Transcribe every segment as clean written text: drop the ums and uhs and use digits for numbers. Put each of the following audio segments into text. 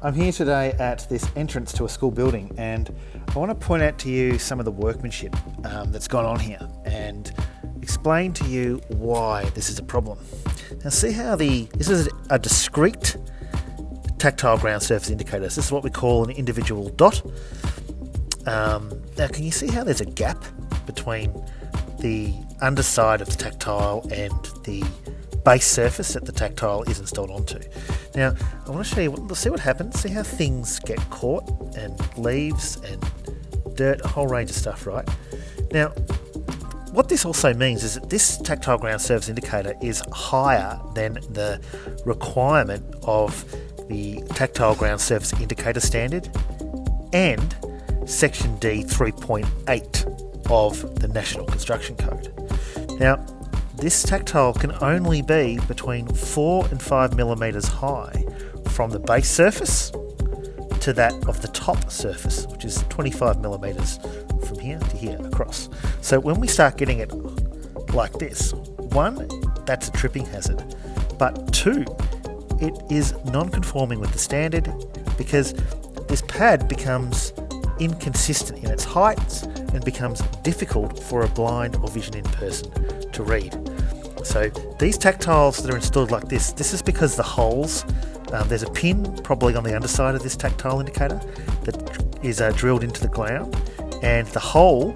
I'm here today at this entrance to a school building, and I want to point out to you some of the workmanship that's gone on here and explain to you why this is a problem. Now see how this is a discrete tactile ground surface indicator. This is what we call an individual dot. Now can you see how there's a gap between the underside of the tactile and the base surface that the tactile is installed onto? Now I want to show you, let's see what happens. See how things get caught, and leaves and dirt, a whole range of stuff, right? Now what this also means is that this tactile ground surface indicator is higher than the requirement of the tactile ground surface indicator standard and section D 3.8 of the National Construction Code. Now this tactile can only be between 4 and 5 millimeters high from the base surface to that of the top surface, which is 25 millimeters from here to here across. So when we start getting it like this, one, that's a tripping hazard, but two, it is non-conforming with the standard because this pad becomes inconsistent in its heights and becomes difficult for a blind or vision impaired person to read. So these tactiles that are installed like this is because the holes, there's a pin probably on the underside of this tactile indicator that is drilled into the ground, and the hole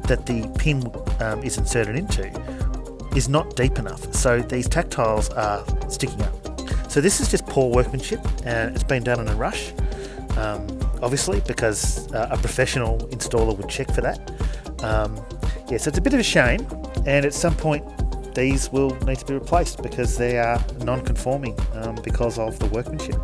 that the pin is inserted into is not deep enough, so these tactiles are sticking up. So this is just poor workmanship, and it's been done in a rush, obviously, because a professional installer would check for that. So it's a bit of a shame, and at some point these will need to be replaced because they are non-conforming because of the workmanship.